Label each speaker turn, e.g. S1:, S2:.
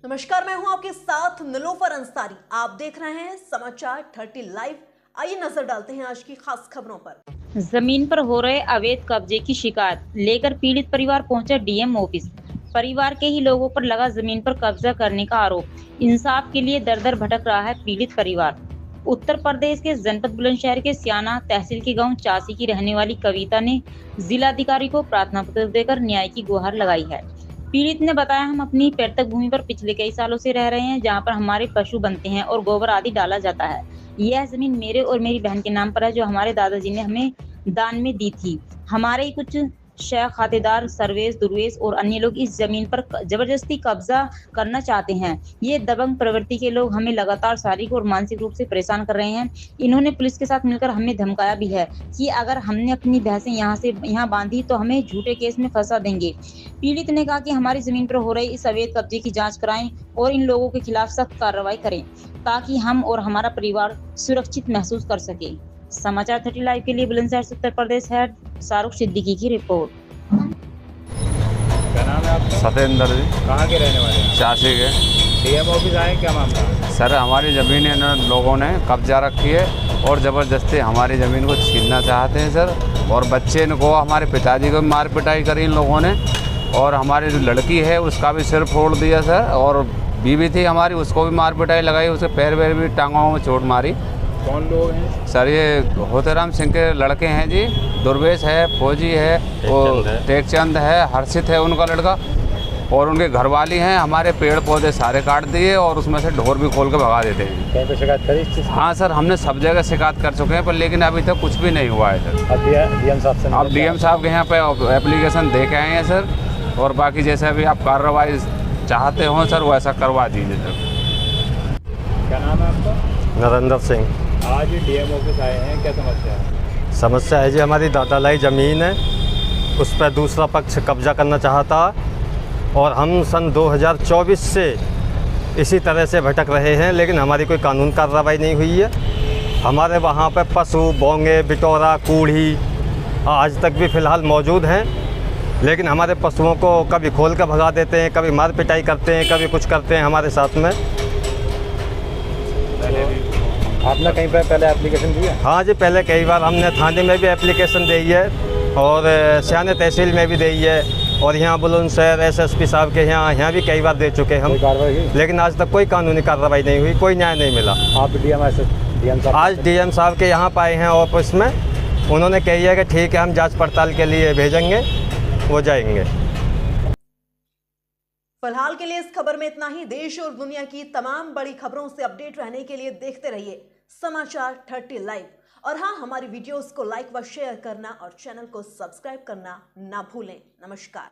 S1: नमस्कार, मैं हूं आपके साथ निलोफर अंसारी। आप देख रहे हैं समाचार 30 लाइव। आइए नजर डालते हैं आज की खास खबरों पर।
S2: जमीन पर हो रहे अवैध कब्जे की शिकायत लेकर पीड़ित परिवार पहुंचा डीएम ऑफिस। परिवार के ही लोगों पर लगा जमीन पर कब्जा करने का आरोप। इंसाफ के लिए दर दर भटक रहा है पीड़ित परिवार। उत्तर प्रदेश के जनपद बुलंदशहर के सियाना तहसील के गांव चासी की रहने वाली कविता ने जिलाधिकारी को प्रार्थना पत्र देकर न्याय की गुहार लगाई है। पीड़ित ने बताया, हम अपनी पैतृक भूमि पर पिछले कई सालों से रह रहे हैं, जहां पर हमारे पशु बनते हैं और गोबर आदि डाला जाता है। यह जमीन मेरे और मेरी बहन के नाम पर है, जो हमारे दादाजी ने हमें दान में दी थी। हमारे ही कुछ शेख खातेदार सर्वेश दुर्वेश और अन्य लोग इस जमीन पर जबरदस्ती कब्जा करना चाहते हैं। ये दबंग प्रवृत्ति के लोग हमें लगातार शारीरिक और मानसिक रूप से परेशान कर रहे हैं। इन्होंने पुलिस के साथ मिलकर हमें धमकाया भी है कि अगर हमने अपनी भैंसें यहाँ बांधी तो हमें झूठे केस में फंसा देंगे। पीड़ित ने कहा कि हमारी जमीन पर हो रही इस अवैध कब्जे की जांच कराएं और इन लोगों के खिलाफ सख्त कार्रवाई करें, ताकि हम और हमारा परिवार सुरक्षित महसूस कर सके। समाचार 30 लाइव के लिए बुलंदशहर से उत्तर प्रदेश है शाहरुख सिद्दीकी की रिपोर्ट।
S3: क्या नाम है आपका?
S4: सतेंद्र जी।
S3: कहाँ के रहने वाले हैं?
S4: चासी के।
S3: डीएम ऑफिस आए, क्या मामला है?
S4: सर, हमारी ज़मीन इन लोगों ने कब्जा रखी है और ज़बरदस्ती हमारी ज़मीन को छीनना चाहते हैं सर। और बच्चे को, हमारे पिताजी को मार पिटाई करी इन लोगों ने, और हमारी जो लड़की है उसका भी सिर फोड़ दिया सर। और बीवी थी हमारी, उसको भी मार पिटाई लगाई, उसके पैर वैर भी टांगों में चोट मारी।
S3: कौन लोग हैं
S4: सर? ये होतेराम सिंह के लड़के हैं जी। दुर्वेश है, फौजी है, और टेकचंद है, हर्षित है उनका लड़का, और उनके घरवाली हैं। हमारे पेड़ पौधे सारे काट दिए और उसमें से ढोर भी खोल के भगा देते हैं।
S3: कहीं पे शिकायत करी इस चीज़ की?
S4: हाँ सर, हमने सब जगह शिकायत कर चुके हैं, पर लेकिन अभी तक कुछ भी नहीं हुआ है सर।
S3: अब डीएम साहब से
S4: अब डीएम साहब के यहाँ पे एप्लीकेशन दे के आए हैं सर, और बाकी जैसे अभी आप कार्रवाई चाहते हो सर वैसा करवा दीजिए सर।
S3: क्या नाम है आपका?
S5: नरेंद्र सिंह।
S3: आज डीएम ऑफिस आए हैं, क्या समस्या है?
S5: समस्या है जी, हमारी दादालाई ज़मीन है, उस पर दूसरा पक्ष कब्जा करना चाहता, और हम सन 2024 से इसी तरह से भटक रहे हैं, लेकिन हमारी कोई कानून कार्रवाई नहीं हुई है। हमारे वहाँ पर पशु बोंगे बिटोरा कूढ़ी आज तक भी फ़िलहाल मौजूद हैं, लेकिन हमारे पशुओं को कभी खोल कर भगा देते हैं, कभी मार पिटाई करते हैं, कभी कुछ करते हैं हमारे साथ में।
S3: आपने कहीं पर पहले एप्लीकेशन दी है?
S5: हाँ जी, पहले कई बार हमने थाने में भी एप्लीकेशन दी है, और सियाने तहसील में भी दी है, और यहाँ बुलंदशहर एसएसपी साहब के यहाँ भी कई बार दे चुके हम, लेकिन आज तक कोई कानूनी कार्रवाई नहीं हुई, कोई न्याय नहीं मिला।
S3: आप डीएम साहब
S5: आज डीएम साहब के यहाँ पाए हैं ऑफिस में, उन्होंने कही है कि ठीक है हम जांच पड़ताल के लिए भेजेंगे, वो जाएंगे।
S1: फिलहाल के लिए इस खबर में इतना ही। देश और दुनिया की तमाम बड़ी खबरों से अपडेट रहने के लिए देखते रहिए समाचार 30 लाइव। और हाँ, हमारी वीडियोस को लाइक व शेयर करना और चैनल को सब्सक्राइब करना ना भूलें। नमस्कार।